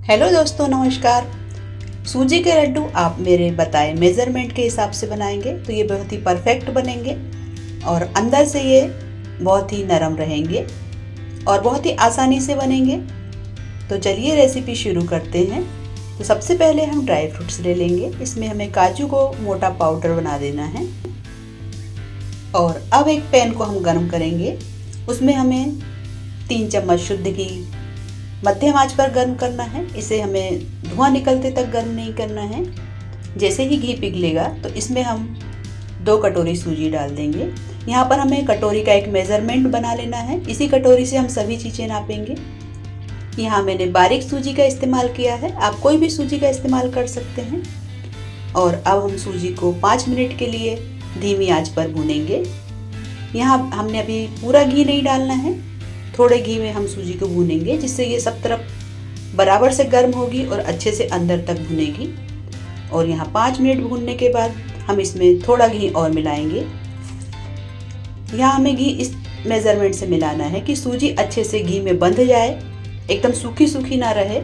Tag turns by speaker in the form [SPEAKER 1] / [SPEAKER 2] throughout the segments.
[SPEAKER 1] Hello दोस्तों, नमस्कार। सूजी के लड्डू आप मेरे बताए मेज़रमेंट के हिसाब से बनाएंगे तो ये बहुत ही परफेक्ट बनेंगे और अंदर से ये बहुत ही नरम रहेंगे और बहुत ही आसानी से बनेंगे। तो चलिए रेसिपी शुरू करते हैं। तो सबसे पहले हम ड्राई फ्रूट्स ले लेंगे। इसमें हमें काजू को मोटा पाउडर बना देना है और अब एक पैन को हम गर्म करेंगे। उसमें हमें 3 चम्मच शुद्ध घी मध्यम आंच पर गर्म करना है। इसे हमें धुआं निकलते तक गर्म नहीं करना है। जैसे ही घी पिघलेगा तो इसमें हम 2 कटोरी सूजी डाल देंगे। यहाँ पर हमें कटोरी का एक मेज़रमेंट बना लेना है। इसी कटोरी से हम सभी चीज़ें नापेंगे। यहाँ मैंने बारीक सूजी का इस्तेमाल किया है, आप कोई भी सूजी का इस्तेमाल कर सकते हैं। और अब हम सूजी को 5 मिनट के लिए धीमी आंच पर भूनेंगे। यहाँ हमने अभी पूरा घी नहीं डालना है, थोड़े घी में हम सूजी को भूनेंगे, जिससे ये सब तरफ बराबर से गर्म होगी और अच्छे से अंदर तक भुनेगी। और यहाँ 5 मिनट भूनने के बाद हम इसमें थोड़ा घी और मिलाएंगे। यहाँ हमें घी इस मेज़रमेंट से मिलाना है कि सूजी अच्छे से घी में बंध जाए, एकदम सूखी सूखी ना रहे।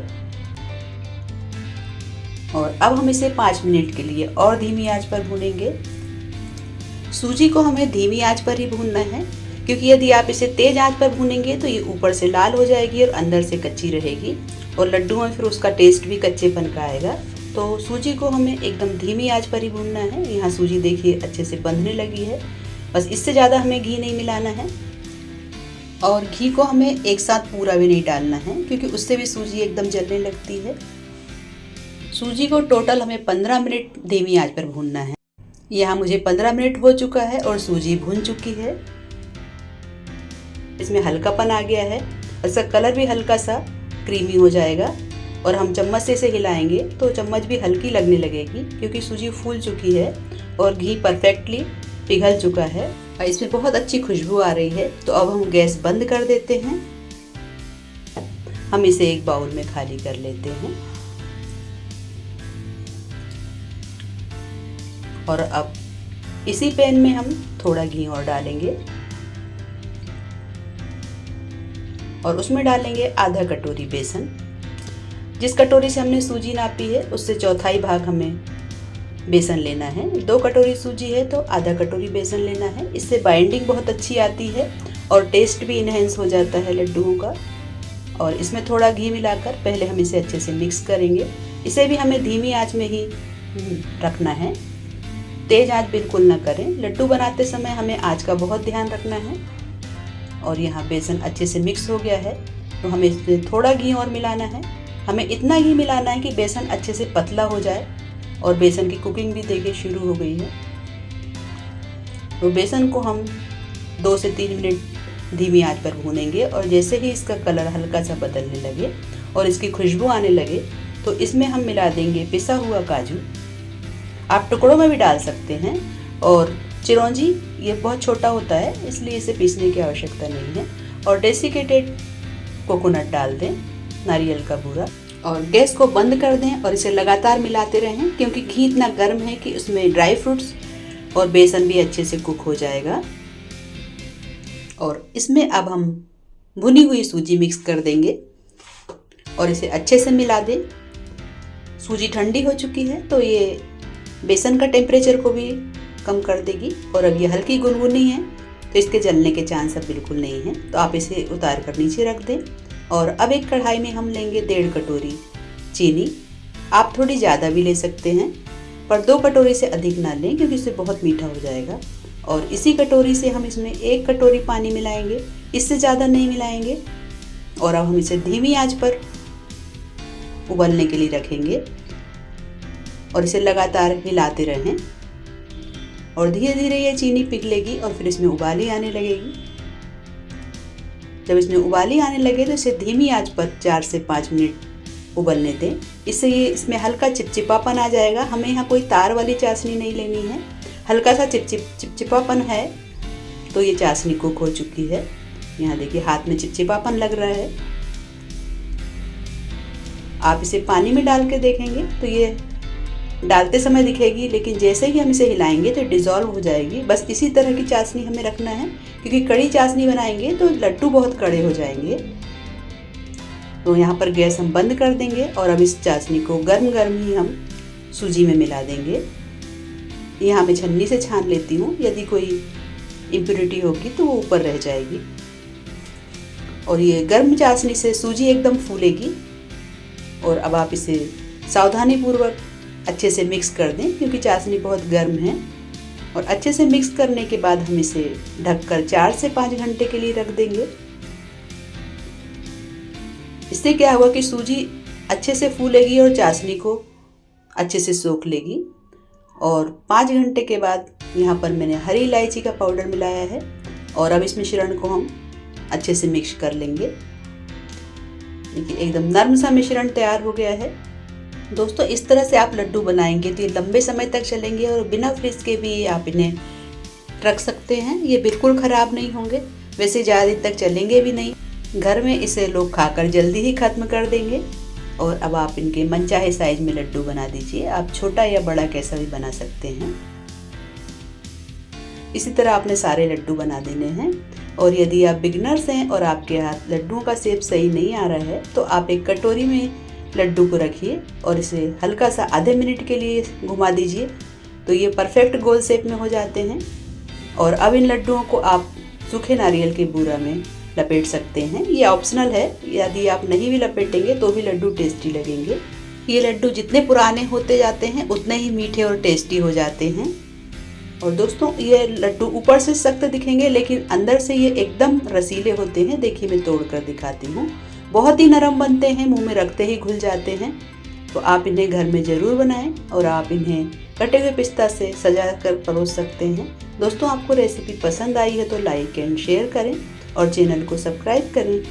[SPEAKER 1] और अब हम इसे 5 मिनट के लिए और धीमी आंच पर भूनेंगे। सूजी को हमें धीमी आंच पर ही भूनना है, क्योंकि यदि आप इसे तेज आंच पर भूनेंगे तो ये ऊपर से लाल हो जाएगी और अंदर से कच्ची रहेगी और लड्डू में फिर उसका टेस्ट भी कच्चेपन का आएगा। तो सूजी को हमें एकदम धीमी आंच पर ही भूनना है। यहाँ सूजी देखिए अच्छे से बंधने लगी है, बस इससे ज़्यादा हमें घी नहीं मिलाना है। और घी को हमें एक साथ पूरा भी नहीं डालना है, क्योंकि उससे भी सूजी एकदम जलने लगती है। सूजी को टोटल हमें 15 मिनट धीमी आंच पर भूनना है। यहाँ मुझे 15 मिनट हो चुका है और सूजी भून चुकी है। इसमें हल्कापन आ गया है, इसका कलर भी हल्का सा क्रीमी हो जाएगा। और हम चम्मच से इसे हिलाएंगे तो चम्मच भी हल्की लगने लगेगी, क्योंकि सूजी फूल चुकी है और घी परफेक्टली पिघल चुका है और इसमें बहुत अच्छी खुशबू आ रही है। तो अब हम गैस बंद कर देते हैं। हम इसे एक बाउल में खाली कर लेते हैं। और अब इसी पैन में हम थोड़ा घी और डालेंगे और उसमें डालेंगे आधा कटोरी बेसन। जिस कटोरी से हमने सूजी नापी है उससे चौथाई भाग हमें बेसन लेना है। 2 कटोरी सूजी है तो आधा कटोरी बेसन लेना है। इससे बाइंडिंग बहुत अच्छी आती है और टेस्ट भी इन्हेंस हो जाता है लड्डुओं का। और इसमें थोड़ा घी मिलाकर पहले हम इसे अच्छे से मिक्स करेंगे। इसे भी हमें धीमी आंच में ही रखना है, तेज आंच बिल्कुल ना करें। लड्डू बनाते समय हमें आंच का बहुत ध्यान रखना है। और यहाँ बेसन अच्छे से मिक्स हो गया है तो हमें इसमें थोड़ा घी और मिलाना है। हमें इतना घी मिलाना है कि बेसन अच्छे से पतला हो जाए। और बेसन की कुकिंग भी देखिए शुरू हो गई है। तो बेसन को हम 2 से 3 मिनट धीमी आंच पर भूनेंगे और जैसे ही इसका कलर हल्का सा बदलने लगे और इसकी खुशबू आने लगे तो इसमें हम मिला देंगे पिसा हुआ काजू। आप टुकड़ों में भी डाल सकते हैं। और चिरौंजी ये बहुत छोटा होता है, इसलिए इसे पीसने की आवश्यकता नहीं है। और डेसिकेटेड कोकोनट डाल दें, नारियल का बूरा। और गैस को बंद कर दें और इसे लगातार मिलाते रहें, क्योंकि घी इतना गर्म है कि उसमें ड्राई फ्रूट्स और बेसन भी अच्छे से कुक हो जाएगा। और इसमें अब हम भुनी हुई सूजी मिक्स कर देंगे और इसे अच्छे से मिला दें। सूजी ठंडी हो चुकी है तो ये बेसन का टेम्परेचर को भी कम कर देगी। और अब ये हल्की गुनगुनी है तो इसके जलने के चांस अब बिल्कुल नहीं है। तो आप इसे उतार कर नीचे रख दें। और अब एक कढ़ाई में हम लेंगे 1.5 कटोरी चीनी। आप थोड़ी ज़्यादा भी ले सकते हैं, पर 2 कटोरी से अधिक ना लें, क्योंकि इससे बहुत मीठा हो जाएगा। और इसी कटोरी से हम इसमें 1 कटोरी पानी मिलाएंगे, इससे ज़्यादा नहीं मिलाएंगे। और अब हम इसे धीमी आंच पर उबलने के लिए रखेंगे और इसे लगातार हिलाते रहें। और धीरे धीरे ये चीनी पिघलेगी और फिर इसमें उबाली आने लगेगी। जब इसमें उबाली आने लगे तो इसे धीमी आंच पर 4 से 5 मिनट उबलने दें। इससे ये इसमें हल्का चिपचिपापन आ जाएगा। हमें यहाँ कोई तार वाली चाशनी नहीं लेनी है, हल्का सा चिपचिपापन है तो ये चाशनी कुक हो चुकी है। यहाँ देखिए हाथ में चिपचिपापन लग रहा है। आप इसे पानी में डाल के देखेंगे तो ये डालते समय दिखेगी, लेकिन जैसे ही हम इसे हिलाएंगे तो डिज़ोल्व हो जाएगी। बस इसी तरह की चाशनी हमें रखना है, क्योंकि कड़ी चाशनी बनाएंगे तो लड्डू बहुत कड़े हो जाएंगे। तो यहाँ पर गैस हम बंद कर देंगे और अब इस चाशनी को गर्म गर्म ही हम सूजी में मिला देंगे। यहाँ मैं छन्नी से छान लेती हूँ, यदि कोई इम्प्योरिटी होगी तो वो ऊपर रह जाएगी। और ये गर्म चाशनी से सूजी एकदम फूलेगी। और अब आप इसे सावधानीपूर्वक अच्छे से मिक्स कर दें, क्योंकि चाशनी बहुत गर्म है। और अच्छे से मिक्स करने के बाद हम इसे ढककर 4 से 5 घंटे के लिए रख देंगे। इससे क्या होगा कि सूजी अच्छे से फूलेगी और चाशनी को अच्छे से सोख लेगी। और 5 घंटे के बाद यहाँ पर मैंने हरी इलायची का पाउडर मिलाया है और अब इस मिश्रण को हम अच्छे से मिक्स कर लेंगे। देखिए एकदम नरम सा मिश्रण तैयार हो गया है। दोस्तों इस तरह से आप लड्डू बनाएंगे तो ये लंबे समय तक चलेंगे और बिना फ्रिज के भी आप इन्हें रख सकते हैं। ये बिल्कुल ख़राब नहीं होंगे, वैसे ज़्यादा दिन तक चलेंगे भी नहीं। घर में इसे लोग खाकर जल्दी ही ख़त्म कर देंगे। और अब आप इनके मनचाहे साइज में लड्डू बना दीजिए। आप छोटा या बड़ा कैसा भी बना सकते हैं। इसी तरह आपने सारे लड्डू बना देने हैं। और यदि आप बिगिनर्स हैं और आपके हाथ लड्डुओं का शेप सही नहीं आ रहा है तो आप एक कटोरी में लड्डू को रखिए और इसे हल्का सा आधे मिनट के लिए घुमा दीजिए, तो ये परफेक्ट गोल शेप में हो जाते हैं। और अब इन लड्डुओं को आप सूखे नारियल के बूरा में लपेट सकते हैं। ये ऑप्शनल है, यदि आप नहीं भी लपेटेंगे तो भी लड्डू टेस्टी लगेंगे। ये लड्डू जितने पुराने होते जाते हैं उतने ही मीठे और टेस्टी हो जाते हैं। और दोस्तों ये लड्डू ऊपर से सख्त दिखेंगे लेकिन अंदर से ये एकदम रसीले होते हैं। देखिए मैं तोड़ कर दिखाती हूँ। बहुत ही नरम बनते हैं, मुंह में रखते ही घुल जाते हैं। तो आप इन्हें घर में ज़रूर बनाएं और आप इन्हें कटे हुए पिस्ता से सजा कर परोस सकते हैं। दोस्तों आपको रेसिपी पसंद आई है तो लाइक एंड शेयर करें और चैनल को सब्सक्राइब करें।